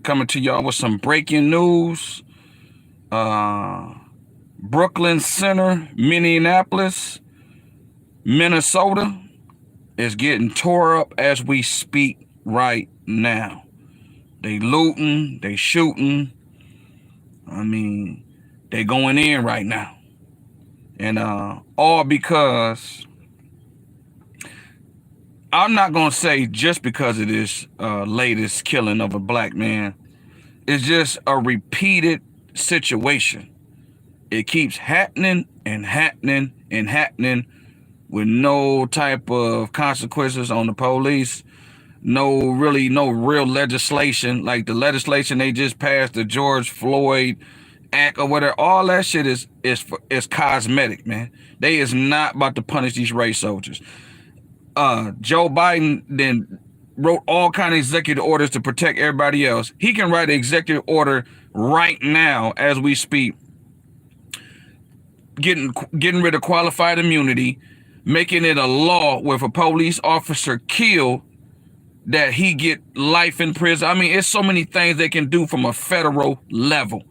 coming to y'all with some breaking news. Brooklyn Center, Minneapolis, Minnesota is getting tore up as we speak right now. They looting, they shooting. I mean, they going in right now. And all because, I'm not going to say just because of this latest killing of a black man. It's just a repeated situation. It keeps happening and happening and happening with no type of consequences on the police. No real legislation. Like the legislation they just passed, the George Floyd Act or whatever, all that shit is cosmetic, man. They is not about to punish these race soldiers. Joe Biden then wrote all kind of executive orders to protect everybody else. He can write an executive order right now as we speak, getting rid of qualified immunity, making it a law with a police officer killed that he get life in prison. I mean, it's so many things they can do from a federal level.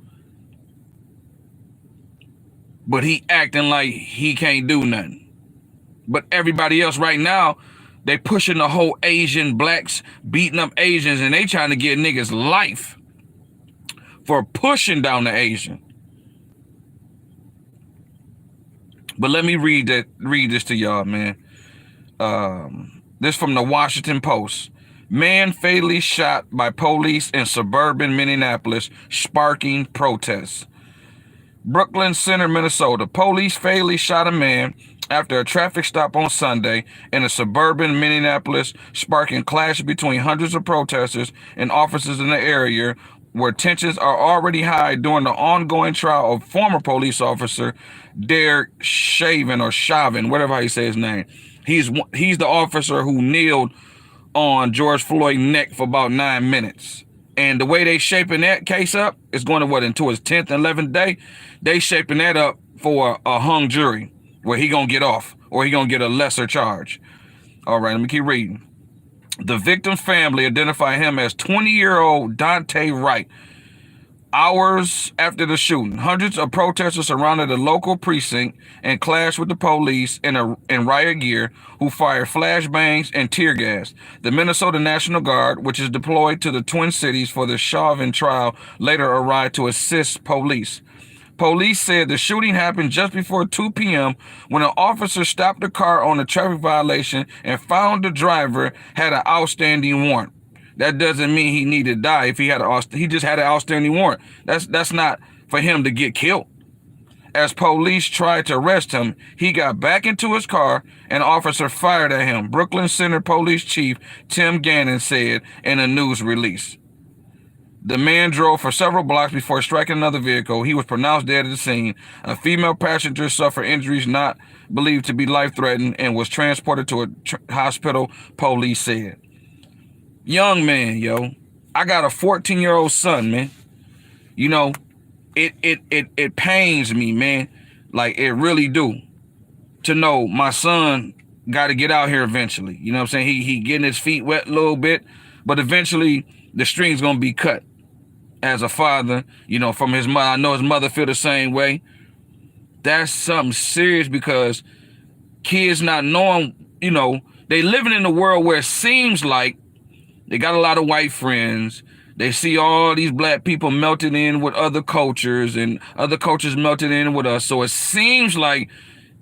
But he acting like he can't do nothing. But everybody else right now, they pushing the whole Asian blacks, beating up Asians, and they trying to get niggas life for pushing down the Asian. But let me read this to y'all, man. This from the Washington Post. Man fatally shot by police in suburban Minneapolis, sparking protests. Brooklyn Center, Minnesota. Police fatally shot a man after a traffic stop on Sunday in a suburban Minneapolis, sparking clash between hundreds of protesters and officers in the area, where tensions are already high during the ongoing trial of former police officer Derek Chauvin, whatever how you say his name. He's the officer who kneeled on George Floyd's neck for about 9 minutes. And the way they shaping that case up is going to into his 10th and 11th day. They shaping that up for a hung jury where he gonna get off or he gonna get a lesser charge. All right, let me keep reading. The victim's family identified him as 20-year-old Dante Wright. Hours after the shooting, hundreds of protesters surrounded the local precinct and clashed with the police in riot gear, who fired flashbangs and tear gas. The Minnesota National Guard, which is deployed to the Twin Cities for the Chauvin trial, later arrived to assist police. Police said the shooting happened just before 2 p.m. when an officer stopped the car on a traffic violation and found the driver had an outstanding warrant. That doesn't mean he needed to die if he just had an outstanding warrant. That's not for him to get killed. As police tried to arrest him, he got back into his car and an officer fired at him, Brooklyn Center Police Chief Tim Gannon said in a news release. The man drove for several blocks before striking another vehicle. He was pronounced dead at the scene. A female passenger suffered injuries not believed to be life-threatening and was transported to a hospital, police said. Young man, yo. I got a 14-year-old son, man. You know, it pains me, man. Like, it really do. To know my son got to get out here eventually. You know what I'm saying? He getting his feet wet a little bit, but eventually the string's going to be cut. As a father, you know, from his mother, I know his mother feel the same way. That's something serious because kids not knowing, you know, they living in a world where it seems like they got a lot of white friends. They see all these black people melted in with other cultures and other cultures melted in with us. So it seems like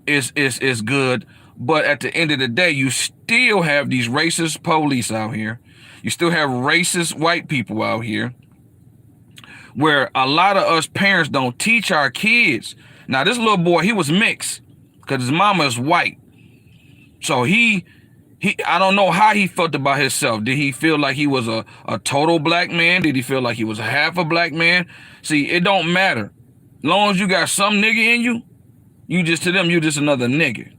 it's good. But at the end of the day, you still have these racist police out here. You still have racist white people out here where a lot of us parents don't teach our kids. Now, this little boy, he was mixed because his mama is white. So I don't know how he felt about himself. Did he feel like he was a total black man? Did he feel like he was a half a black man? See, it don't matter. As long as you got some nigga in you, to them, you just another nigga.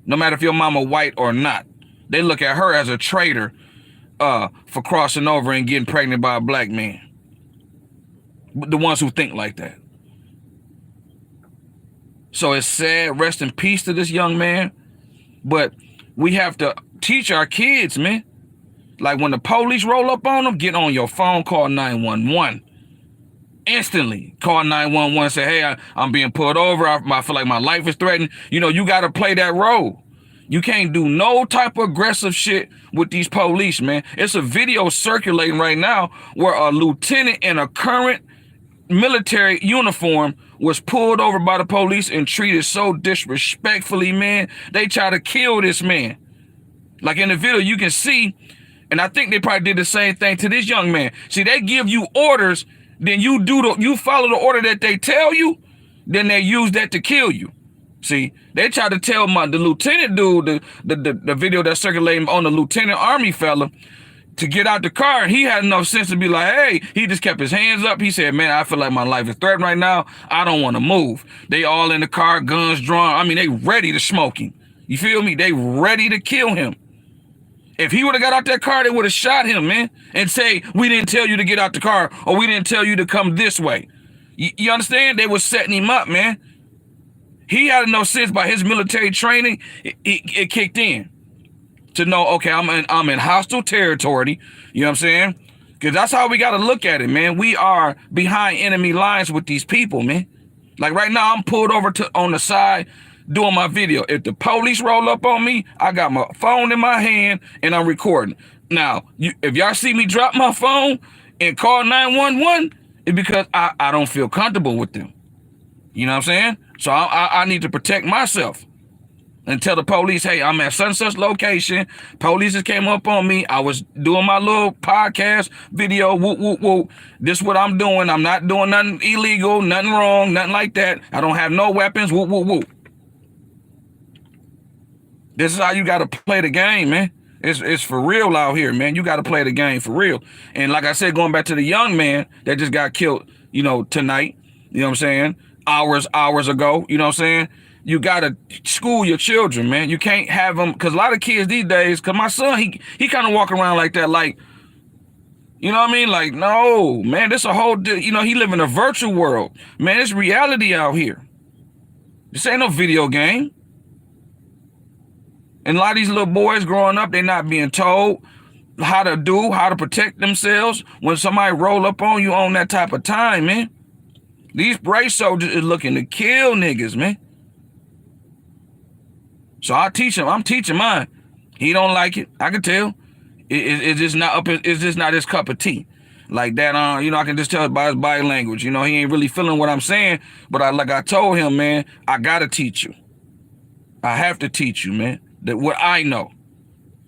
No matter if your mama white or not. They look at her as a traitor for crossing over and getting pregnant by a black man. The ones who think like that. So it's sad. Rest in peace to this young man. But we have to teach our kids, man. Like when the police roll up on them, get on your phone, call 911. Instantly call 911, say, hey, I'm being pulled over. I feel like my life is threatened. You know, you got to play that role. You can't do no type of aggressive shit with these police, man. It's a video circulating right now where a lieutenant in a current military uniform was pulled over by the police and treated so disrespectfully, man. They try to kill this man. Like in the video, you can see, and I think they probably did the same thing to this young man. See, they give you orders, then you follow the order that they tell you, then they use that to kill you. See, they tried to tell the lieutenant dude, the video that's circulating on the lieutenant army fella, to get out the car, and he had enough sense to be like, hey, he just kept his hands up. He said, man, I feel like my life is threatened right now. I don't want to move. They all in the car, guns drawn. I mean, they ready to smoke him. You feel me? They ready to kill him. If he would have got out that car, they would have shot him, man, and say, we didn't tell you to get out the car, or we didn't tell you to come this way. You understand? They was setting him up, man. He had enough sense by his military training, it kicked in to know, okay, I'm in hostile territory, you know what I'm saying? Because that's how we got to look at it, man. We are behind enemy lines with these people, man. Like right now, I'm pulled over on the side doing my video. If the police roll up on me, I got my phone in my hand and I'm recording. Now, if y'all see me drop my phone and call 911, it's because I don't feel comfortable with them. You know what I'm saying? So I need to protect myself and tell the police, hey, I'm at such location. Police just came up on me. I was doing my little podcast video. Whoop, whoop, whoop. This is what I'm doing. I'm not doing nothing illegal, nothing wrong, nothing like that. I don't have no weapons. Whoop, whoop, whoop. This is how you got to play the game, man. It's for real out here, man. You got to play the game for real. And like I said, going back to the young man that just got killed, you know, tonight, you know what I'm saying? Hours ago, you know what I'm saying? You got to school your children, man. You can't have them, because a lot of kids these days, because my son, he kind of walk around like that, like, you know what I mean? Like, no, man, this a whole, you know, he live in a virtual world. Man, it's reality out here. This ain't no video game. And a lot of these little boys growing up, they're not being told how to protect themselves when somebody roll up on you on that type of time, man. These race soldiers is looking to kill niggas, man. So I teach him. I'm teaching mine. He don't like it. I can tell. It's just not it's just not his cup of tea. Like that, you know, I can just tell by his body language. You know, he ain't really feeling what I'm saying. But like I told him, man, I gotta teach you. I have to teach you, man, that what I know.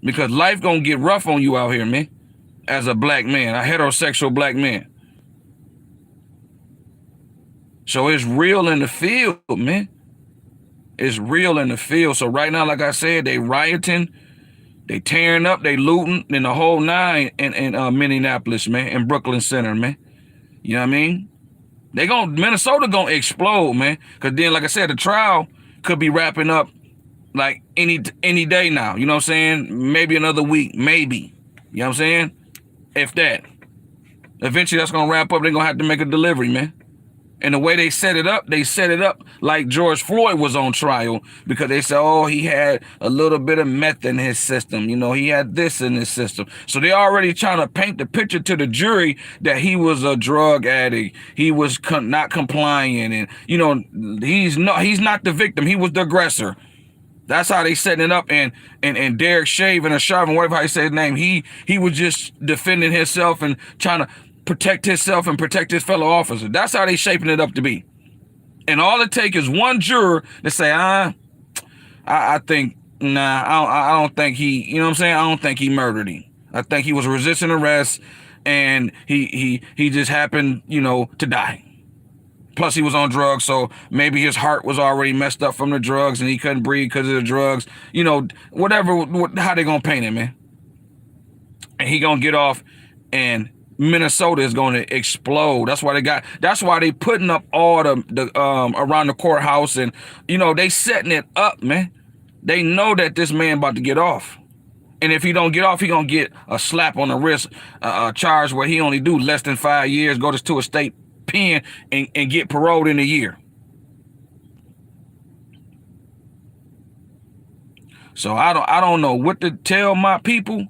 Because life gonna get rough on you out here, man. As a black man, a heterosexual black man. So it's real in the field, man. It's real in the field. So right now, like I said, they rioting, they tearing up, they looting in the whole nine in Minneapolis, man, in Brooklyn Center, man. You know what I mean? Minnesota gonna explode, man. Cause then, like I said, the trial could be wrapping up like any day now. You know what I'm saying? Maybe another week, maybe. You know what I'm saying? If that. Eventually that's gonna wrap up. They're gonna have to make a delivery, man. And the way they set it up like George Floyd was on trial, because they said, oh, he had a little bit of meth in his system. You know, he had this in his system. So they already trying to paint the picture to the jury that he was a drug addict. He was not compliant. And, you know, he's not the victim. He was the aggressor. That's how they setting it up. And Derek Chauvin or Chauvin, whatever he said his name, he was just defending himself and trying to protect himself and protect his fellow officer. That's how they shaping it up to be. And all it takes is one juror to say, I think, nah, I don't think he, you know what I'm saying? I don't think he murdered him. I think he was resisting arrest and he just happened, you know, to die. Plus he was on drugs, so maybe his heart was already messed up from the drugs and he couldn't breathe because of the drugs. You know, whatever, how they gonna paint it, man? And he gonna get off and Minnesota is going to explode. That's why they putting up all the around the courthouse, and you know, they setting it up, man. They know that this man about to get off. And if he don't get off, he gonna get a slap on the wrist, a charge where he only do less than 5 years, go to a state pen and get paroled in a year. So I don't know what to tell my people,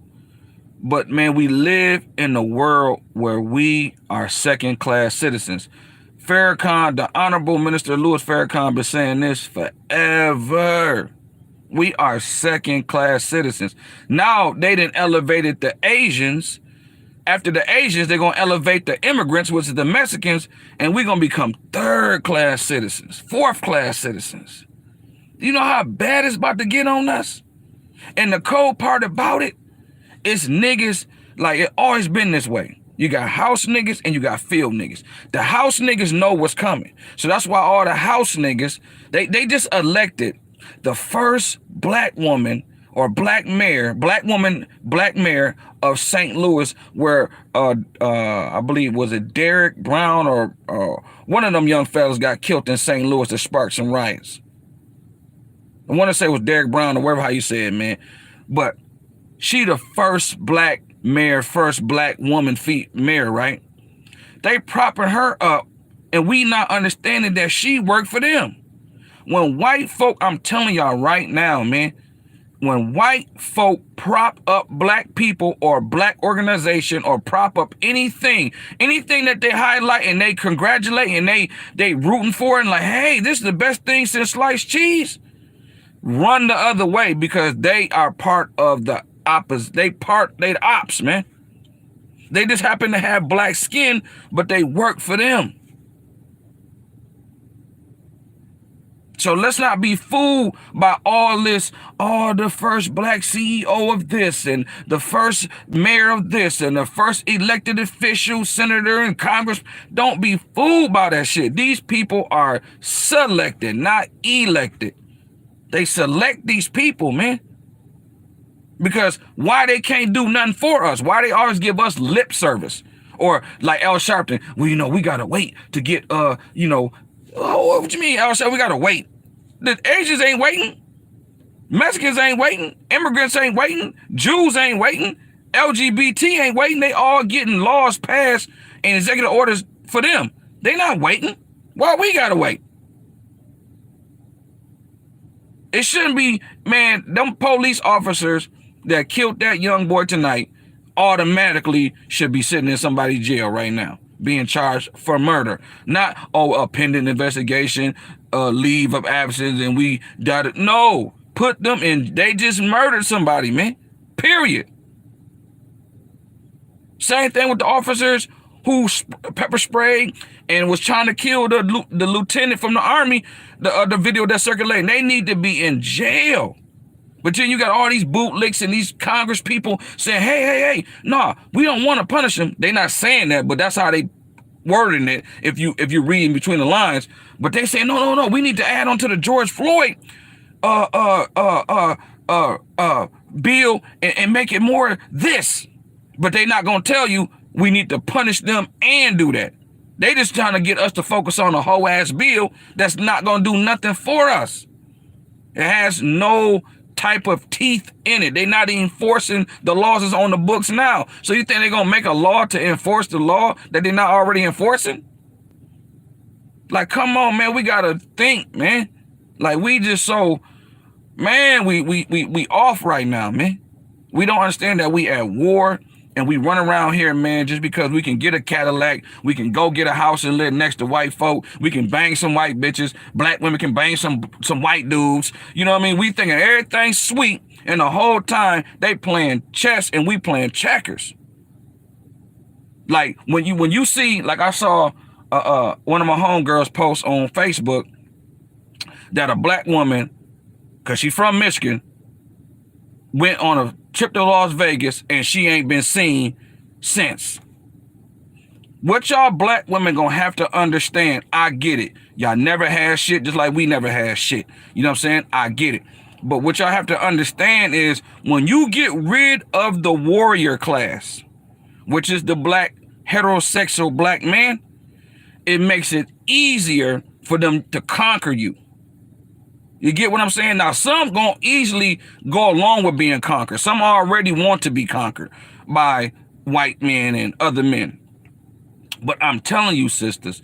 But man, we live in a world where we are second-class citizens. Farrakhan, the Honorable Minister Louis Farrakhan, been saying this forever. We are second-class citizens. Now they done elevated the Asians. After the Asians, they're going to elevate the immigrants, which is the Mexicans, and we're going to become third-class citizens, fourth-class citizens. You know how bad it's about to get on us? And the cold part about it, it's niggas, like it always been this way. You got house niggas and you got field niggas. The house niggas know what's coming. So that's why all the house niggas, they just elected the first black woman or black mayor of St. Louis, where I believe, was it Derek Brown or one of them young fellas got killed in St. Louis that sparked some riots. I want to say it was Derek Brown or whatever how you say it, man. But she the first black mayor, first black woman mayor, right? They propping her up, and we not understanding that she worked for them. When white folk, I'm telling y'all right now, man, when white folk prop up black people or black organization or prop up anything that they highlight and they congratulate and they rooting for it and like, hey, this is the best thing since sliced cheese, run the other way, because they are part of the opposite. They the ops, man. They just happen to have black skin, but they work for them. So let's not be fooled by all this, the first black CEO of this and the first mayor of this and the first elected official, senator and Congress. Don't be fooled by that shit. These people are selected, not elected. They select these people, man. Because why they can't do nothing for us? Why they always give us lip service? Or like Al Sharpton, well, we gotta wait to get, what you mean, Al Sharpton? We gotta wait. The Asians ain't waiting. Mexicans ain't waiting. Immigrants ain't waiting. Jews ain't waiting. LGBT ain't waiting. They all getting laws passed and executive orders for them. They not waiting. Why we gotta wait? It shouldn't be, man, them police officers that killed that young boy tonight automatically should be sitting in somebody's jail right now, being charged for murder. Not, a pending investigation, leave of absence, and we got it. No, put them in. They just murdered somebody, man. Period. Same thing with the officers who pepper sprayed and was trying to kill the lieutenant from the Army, the video that's circulating. They need to be in jail. But then you got all these bootlicks and these Congress people saying, hey, no, we don't want to punish them. They not saying that, but that's how they wording it if you read between the lines. But they say, no, we need to add on to the George Floyd bill and make it more this. But they not gonna tell you we need to punish them and do that. They just trying to get us to focus on a whole ass bill that's not gonna do nothing for us. It has no type of teeth in it. They're not even enforcing the laws that's on the books now. So you think they're gonna make a law to enforce the law that they're not already enforcing? Like, come on, man, we gotta think, man. Like, we just so, man, we off right now, man. We don't understand that we at war. And we run around here, man, just because we can get a Cadillac, we can go get a house and live next to white folk, we can bang some white bitches, black women can bang some white dudes. You know what I mean? We thinking everything's sweet, and the whole time they playing chess and we playing checkers. Like when you see, like I saw one of my homegirls post on Facebook that a black woman, cause she's from Michigan, went on a trip to Las Vegas and she ain't been seen since. What y'all black women gonna have to understand, I get it. Y'all never had shit just like we never had shit. You know what I'm saying? I get it. But what y'all have to understand is when you get rid of the warrior class, which is the black heterosexual black man, it makes it easier for them to conquer you. You get what I'm saying? Now, some gonna easily go along with being conquered. Some already want to be conquered by white men and other men. But I'm telling you, sisters,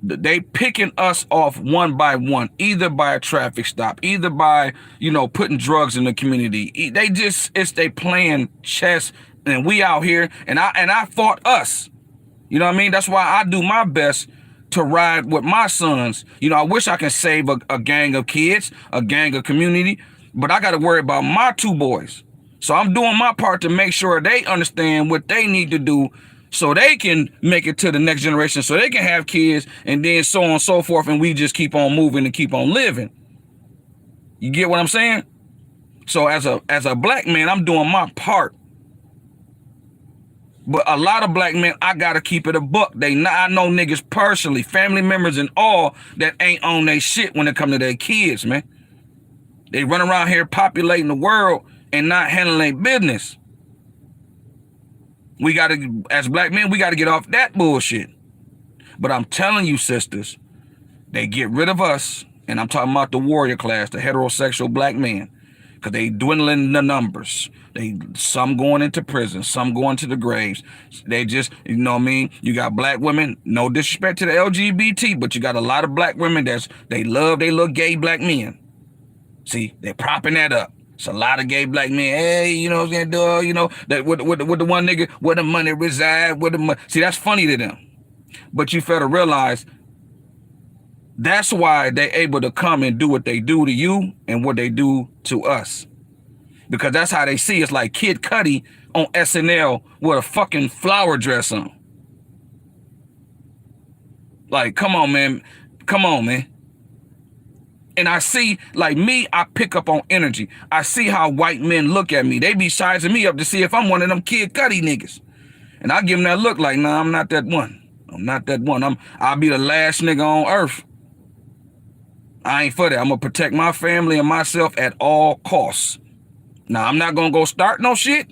they picking us off one by one, either by a traffic stop, either by, putting drugs in the community. They playing chess And we out here, and I fought us. You know what I mean? That's why I do my best to ride with my sons. You know, I wish I could save a gang of kids, a gang of community, but I got to worry about my 2 boys. So I'm doing my part to make sure they understand what they need to do so they can make it to the next generation, so they can have kids, and then so on and so forth, and we just keep on moving and keep on living. You get what I'm saying? So as a black man, I'm doing my part. But a lot of black men, I gotta keep it a buck. I know niggas personally, family members and all, that ain't on their shit when it come to their kids, man. They run around here populating the world and not handling their business. We gotta, as black men, we gotta get off that bullshit. But I'm telling you, sisters, they get rid of us, and I'm talking about the warrior class, the heterosexual black men, because they dwindling the numbers. Some going into prison, some going to the graves. They just, you know what I mean? You got black women, no disrespect to the LGBT, but you got a lot of black women they love they little gay black men. See, they're propping that up. It's a lot of gay black men. Hey, you know what I'm saying? You know, that with the one nigga, where the money reside, where the money. See, that's funny to them. But you fail to realize that's why they're able to come and do what they do to you and what they do to us. Because that's how they see us, like Kid Cudi on SNL with a fucking flower dress on. Like, come on, man. Come on, man. And I see, like me, I pick up on energy. I see how white men look at me. They be sizing me up to see if I'm one of them Kid Cudi niggas. And I give them that look like, nah, I'm not that one. I'm not that one. I'll be the last nigga on earth. I ain't for that. I'm going to protect my family and myself at all costs. Now, I'm not going to go start no shit,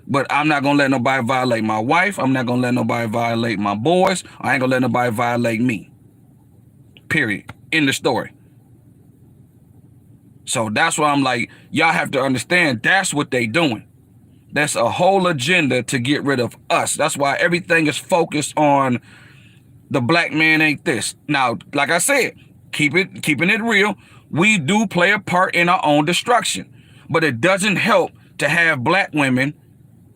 but I'm not going to let nobody violate my wife. I'm not going to let nobody violate my boys. I ain't going to let nobody violate me. Period. End of story. So that's why I'm like, y'all have to understand that's what they doing. That's a whole agenda to get rid of us. That's why everything is focused on the black man ain't this. Now, like I said, keeping it real, we do play a part in our own destruction. But it doesn't help to have black women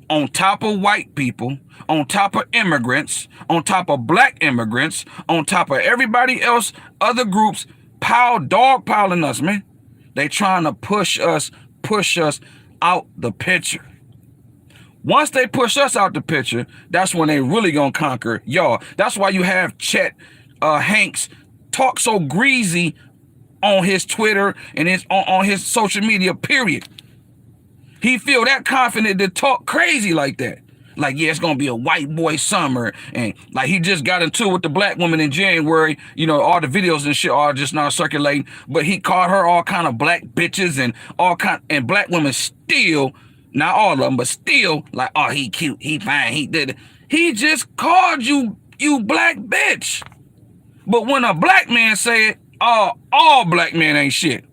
on top of white people, on top of immigrants, on top of black immigrants, on top of everybody else, other groups, dogpiling us, man. They trying to push us out the picture. Once they push us out the picture, that's when they really gonna conquer y'all. That's why you have Chet Hanks talk so greasy on his Twitter and on his social media, period. He feel that confident to talk crazy like that. Like, yeah, it's gonna be a white boy summer, and like he just got into it with the black woman in January. You know, all the videos and shit are just now circulating. But he called her all kind of black bitches and black women still, not all of them, but still like, oh, he cute, he fine, he did it. He just called you black bitch. But when a black man say it, all black men ain't shit.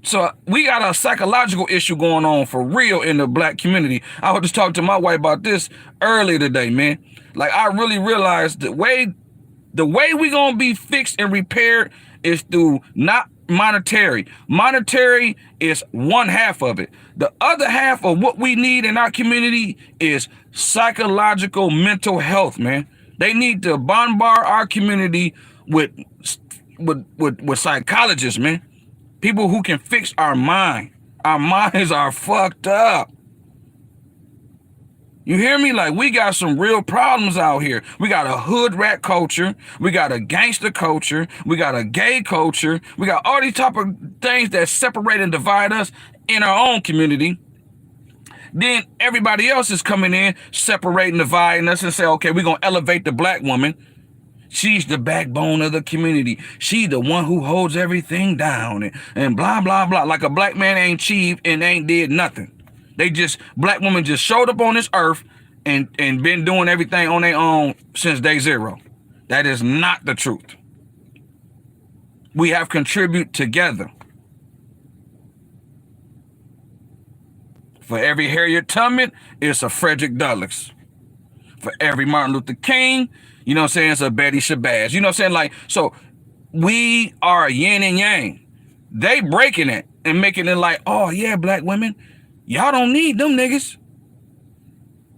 So we got a psychological issue going on for real in the black community. I was just talking to my wife about this earlier today, man. Like, I really realized the way we gonna be fixed and repaired is through not monetary. Monetary is one half of it. The other half of what we need in our community is psychological mental health, man. They need to bombard our community with psychologists, man. People who can fix our mind. Our minds are fucked up. You hear me? Like, we got some real problems out here. We got a hood rat culture. We got a gangster culture. We got a gay culture. We got all these type of things that separate and divide us in our own community. Then everybody else is coming in, separating, dividing us, and say, okay, we're going to elevate the black woman. She's the backbone of the community. She the one who holds everything down and blah, blah, blah. Like a black man ain't achieved and ain't did nothing. Black women just showed up on this earth and been doing everything on their own since day zero. That is not the truth. We have contributed together. For every Harriet Tubman, it's a Frederick Douglass. For every Martin Luther King, you know what I'm saying, it's a Betty Shabazz. You know what I'm saying? Like, so we are yin and yang. They breaking it and making it like, oh yeah, black women, y'all don't need them niggas.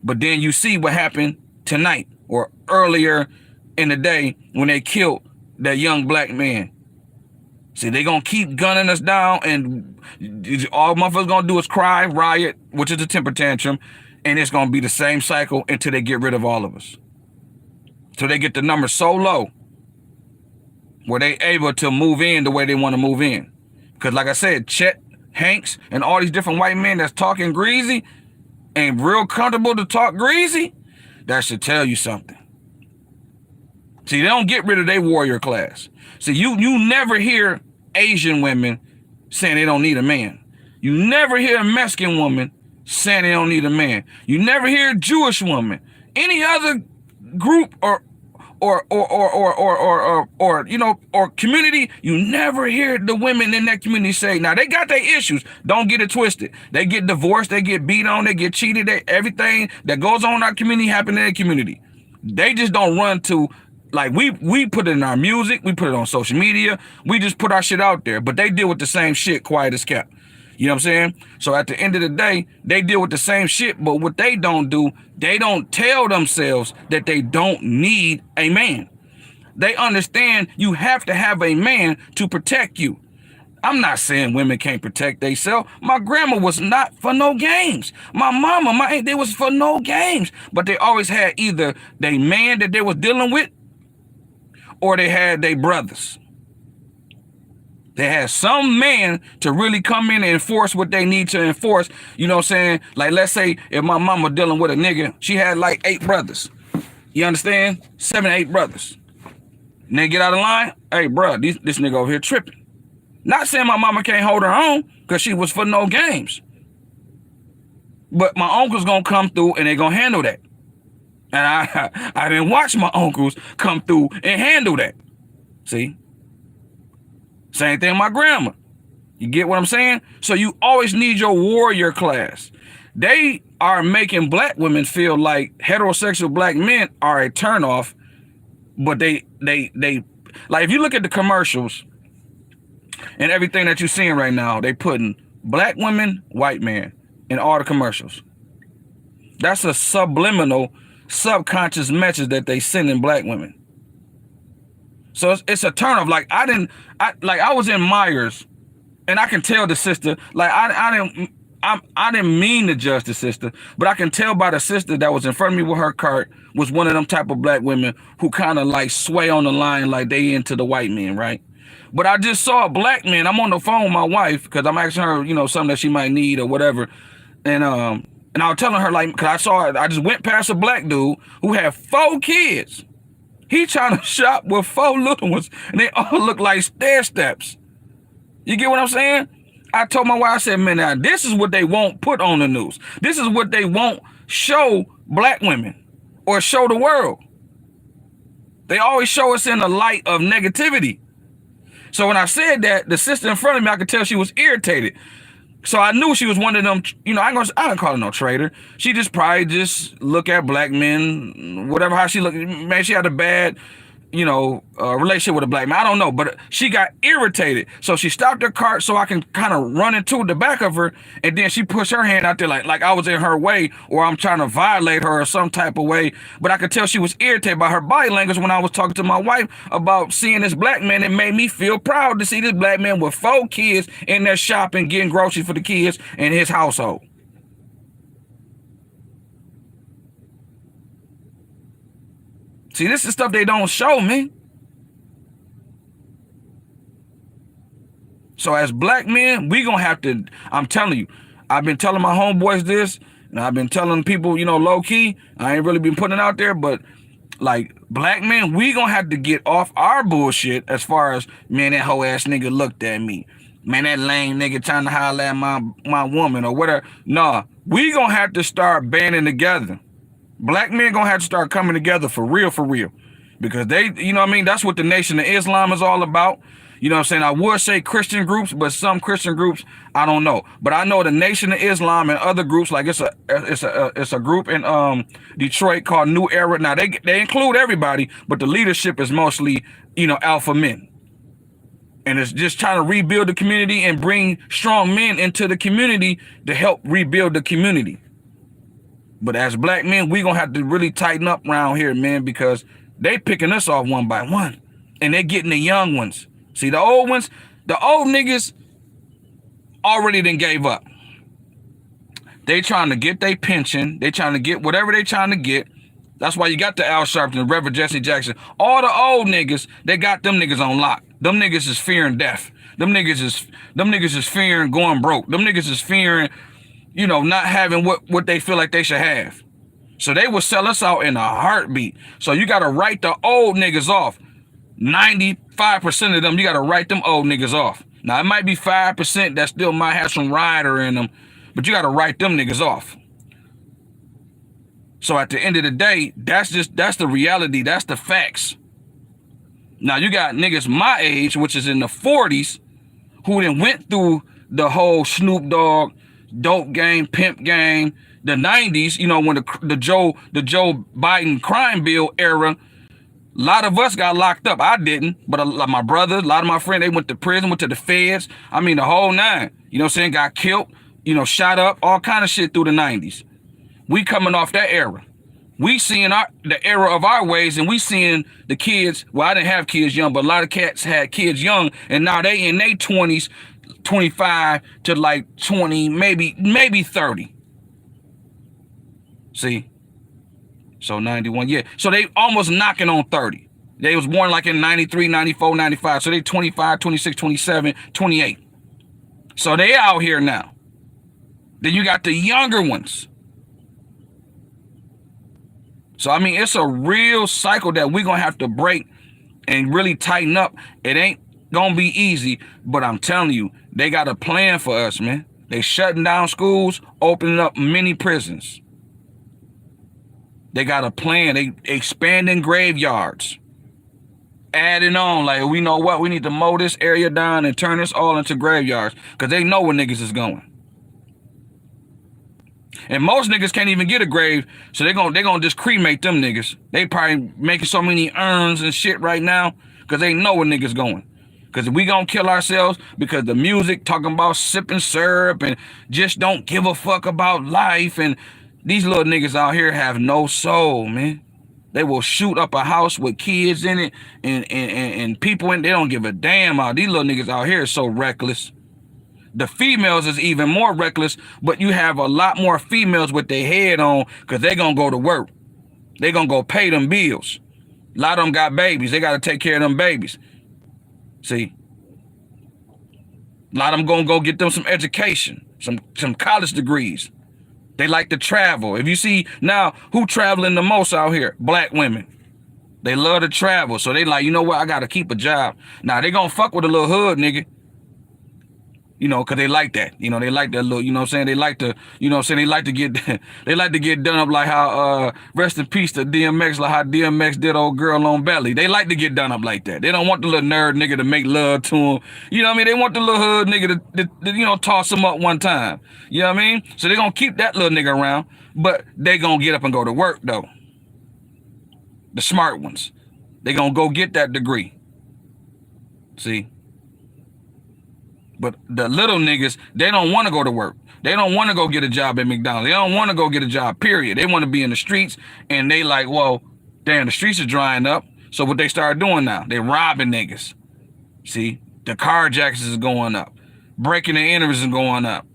But then you see what happened tonight or earlier in the day when they killed that young black man. See, they gonna keep gunning us down, and all motherfuckers gonna do is cry, riot, which is a temper tantrum, and it's gonna be the same cycle until they get rid of all of us. So they get the number so low where they able to move in the way they want to move in. Because like I said, Chet Hanks and all these different white men that's talking greasy and real comfortable to talk greasy, that should tell you something. See, they don't get rid of their warrior class. See, you never hear Asian women saying they don't need a man. You never hear a Mexican woman saying they don't need a man. You never hear a Jewish woman. Any other group or you know, or community, you never hear the women in that community say, now they got their issues, don't get it twisted. They get divorced, they get beat on, they get cheated, everything that goes on in our community happen in their community. They just don't run to, like, we put it in our music, we put it on social media, we just put our shit out there, but they deal with the same shit quiet as kept. You know what I'm saying? So at the end of the day, they deal with the same shit, but what they don't do, they don't tell themselves that they don't need a man. They understand you have to have a man to protect you. I'm not saying women can't protect themselves. My grandma was not for no games. My mama, my aunt, they was for no games. But they always had either they man that they was dealing with or they had their brothers. They had some man to really come in and enforce what they need to enforce. You know what I'm saying? Like, let's say if my mama dealing with a nigga, she had like 8 brothers. You understand? 7, 8 brothers. And they get out of line. Hey, bro, this nigga over here tripping. Not saying my mama can't hold her own because she was for no games. But my uncle's going to come through and they going to handle that. And I didn't watch my uncles come through and handle that. See? Same thing with my grandma. You get what I'm saying? So you always need your warrior class. They are making black women feel like heterosexual black men are a turnoff, but they like, if you look at the commercials and everything that you're seeing right now, they putting black women, white man in all the commercials. That's a subliminal, subconscious message that they send in black women. So it's a turn off. Like I was in Myers, and I can tell the sister, like I didn't mean to judge the sister, but I can tell by the sister that was in front of me with her cart was one of them type of black women who kind of like sway on the line like they into the white men, right? But I just saw a black man. I'm on the phone with my wife because I'm asking her, you know, something that she might need or whatever, and I was telling her, like, because I just went past a black dude who had 4 kids. He trying to shop with 4 little ones, and they all look like stair steps. You get what I'm saying? I told my wife, I said, man, now this is what they won't put on the news. This is what they won't show black women or show the world. They always show us in the light of negativity. So when I said that, the sister in front of me, I could tell she was irritated. So I knew she was one of them, you know, I don't call her no traitor. She just probably just look at black men, whatever, how she look. Man, she had a bad, you know, relationship with a black man. I don't know, but she got irritated. So she stopped her cart so I can kind of run into the back of her. And then she pushed her hand out there like I was in her way or I'm trying to violate her or some type of way. But I could tell she was irritated by her body language when I was talking to my wife about seeing this black man. It made me feel proud to see this black man with 4 kids in there shopping, getting groceries for the kids in his household. See, this is stuff they don't show me. So as black men, we gonna have to, I'm telling you, I've been telling my homeboys this, and I've been telling people, you know, low key, I ain't really been putting it out there, but like black men, we gonna have to get off our bullshit as far as, man, that hoe ass nigga looked at me. Man, that lame nigga trying to holler at my woman or whatever. Nah, we gonna have to start banding together. Black men gonna have to start coming together for real, because they, you know what I mean? That's what the Nation of Islam is all about. You know what I'm saying? I would say Christian groups, but some Christian groups, I don't know. But I know the Nation of Islam and other groups, like it's a group in Detroit called New Era. Now they include everybody, but the leadership is mostly, you know, alpha men. And it's just trying to rebuild the community and bring strong men into the community to help rebuild the community. But as black men, we gonna have to really tighten up around here, man, because they picking us off one by one. And they're getting the young ones. See, the old ones, the old niggas already done gave up. They trying to get their pension. They trying to get whatever they trying to get. That's why you got the Al Sharpton, Reverend Jesse Jackson. All the old niggas, they got them niggas on lock. Them niggas is fearing death. Them niggas is fearing going broke. Them niggas is fearing, you know, not having what they feel like they should have. So they will sell us out in a heartbeat. So you got to write the old niggas off. 95% of them, you got to write them old niggas off. Now, it might be 5% that still might have some rider in them, but you got to write them niggas off. So at the end of the day, that's the reality. That's the facts. Now, you got niggas my age, which is in the 40s, who then went through the whole Snoop Dogg, dope game, pimp game, the 90s, you know, when the Joe Biden crime bill era. A lot of us got locked up. I didn't, but my brothers, a lot of my friends, they went to prison, went to the feds. I mean, the whole nine, you know what I'm saying, got killed, you know, shot up, all kind of shit through the 90s. We coming off that era. We seeing the era of our ways, and we seeing the kids. Well, I didn't have kids young, but a lot of cats had kids young, and now they in their 20s, 25 to like 20, maybe 30. See? So 91, yeah. So they almost knocking on 30. They was born like in 93, 94, 95. So they 25, 26, 27, 28. So they out here now. Then you got the younger ones. So, I mean, it's a real cycle that we're going to have to break and really tighten up. It ain't going to be easy, but I'm telling you, they got a plan for us, man. They shutting down schools, opening up many prisons. They got a plan. They expanding graveyards. Adding on, like, we know what? We need to mow this area down and turn this all into graveyards because they know where niggas is going. And most niggas can't even get a grave, so they gonna just cremate them niggas. They probably making so many urns and shit right now because they know where niggas going. Because we gonna kill ourselves because the music talking about sipping syrup and just don't give a fuck about life. And these little niggas out here have no soul, man. They will shoot up a house with kids in it and people in. They don't give a damn out. These little niggas out here are so reckless. The females is even more reckless, but you have a lot more females with their head on because they gonna go to work. They gonna go pay them bills. A lot of them got babies. They gotta take care of them babies. See? A lot of them gonna go get them some education, some college degrees. They like to travel. If you see now, who traveling the most out here? Black women. They love to travel. So they like, you know what? I gotta keep a job. Now they gonna fuck with a little hood nigga. You know, cause they like that. You know, they like that little, you know what I'm saying? They like to, you know what I'm saying? They like to get done up like how, rest in peace to DMX, like how DMX did old girl on Belly. They like to get done up like that. They don't want the little nerd nigga to make love to him. You know what I mean? They want the little hood nigga to you know, toss him up one time. You know what I mean? So they gonna keep that little nigga around, but they gonna get up and go to work though. The smart ones. They gonna go get that degree. See? But the little niggas, they don't want to go to work. They don't want to go get a job at McDonald's. They don't want to go get a job, period. They want to be in the streets, and they like, well, damn, the streets are drying up. So what they start doing now, they robbing niggas. See? The carjacks is going up. Breaking and enters is going up.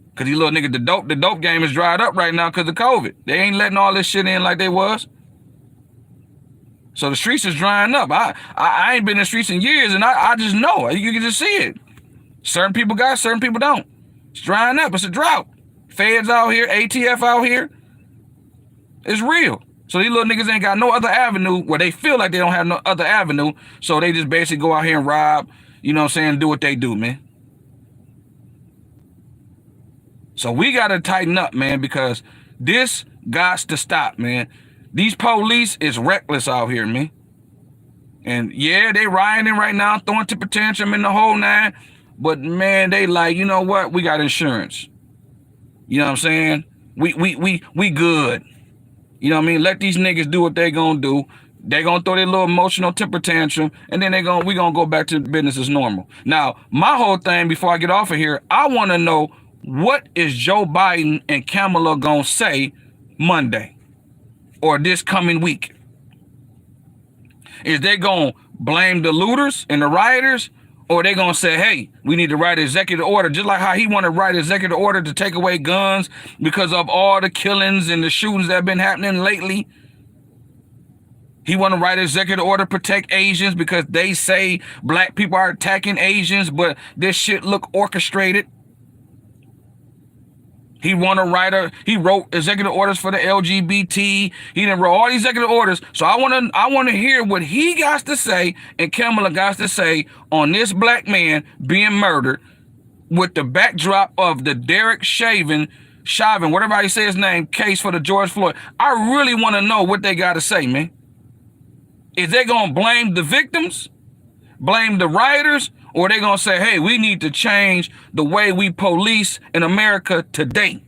Because these little niggas, the dope game is dried up right now because of COVID. They ain't letting all this shit in like they was. So the streets is drying up. I ain't been in the streets in years, and I just know. You can just see it. Certain people got it, certain people don't. It's drying up. It's a drought. Feds out here, ATF out here. It's real. So these little niggas ain't got no other avenue where they feel like they don't have no other avenue. So they just basically go out here and rob, you know what I'm saying, do what they do, man. So we got to tighten up, man, because this got to stop, man. These police is reckless out here, man. And yeah, they rioting right now, throwing temper tantrum in the whole nine. But man, they like, you know what? We got insurance. You know what I'm saying? We good. You know what I mean? Let these niggas do what they gonna do. They're gonna throw their little emotional temper tantrum, and then we gonna go back to business as normal. Now, my whole thing before I get off of here, I want to know, what is Joe Biden and Kamala gonna say Monday or this coming week? Is they gonna blame the looters and the rioters, or they gonna say, hey, we need to write an executive order, just like how he want to write an executive order to take away guns because of all the killings and the shootings that have been happening lately? He want to write an executive order to protect Asians because they say black people are attacking Asians, but this shit look orchestrated. He wrote executive orders for the LGBT. He done wrote all these executive orders. So I want to hear what he got to say and Kamala got to say on this black man being murdered, with the backdrop of the Derek Chauvin, whatever I say his name, case for the George Floyd. I really want to know what they got to say, man. Is they going to blame the victims, blame the rioters, or are they going to say, hey, we need to change the way we police in America today?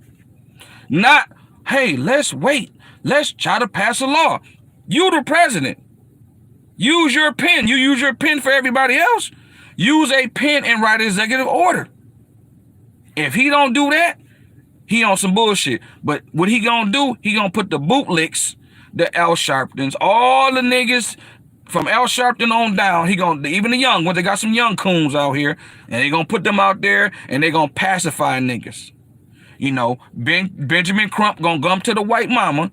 Not, hey, let's wait. Let's try to pass a law. You the president. Use your pen. You use your pen for everybody else. Use a pen and write an executive order. If he don't do that, he on some bullshit. But what he gonna do, he gonna put the bootlicks, the Al Sharptons, all the niggas from Al Sharpton on down, he gonna, even the young ones, they got some young coons out here, and they gonna put them out there, and they gonna pacify niggas. You know, Benjamin Crump gonna come to the white mama,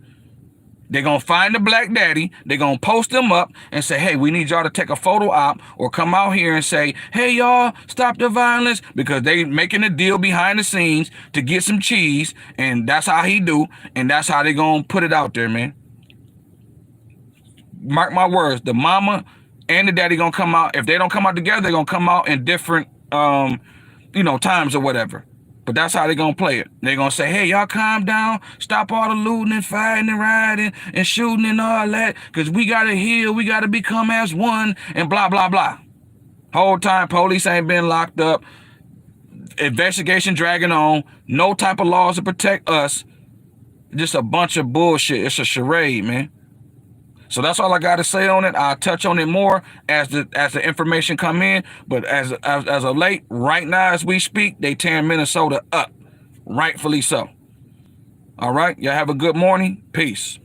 they gonna find the black daddy, they gonna post them up and say, hey, we need y'all to take a photo op, or come out here and say, hey, y'all, stop the violence, because they making a deal behind the scenes to get some cheese, and that's how he do, and that's how they gonna put it out there, man. Mark my words, the mama and the daddy gonna come out. If they don't come out together, they're gonna come out in different times or whatever. But that's how they gonna play it. They're gonna say, hey, y'all calm down, stop all the looting and fighting and rioting and shooting and all that, because we gotta heal, we gotta become as one, and blah, blah, blah. Whole time police ain't been locked up, investigation dragging on, no type of laws to protect us. Just a bunch of bullshit. It's a charade, man. So that's all I got to say on it. I'll touch on it more as the information come in. But as of late, right now as we speak, they tearing Minnesota up. Rightfully so. All right. Y'all have a good morning. Peace.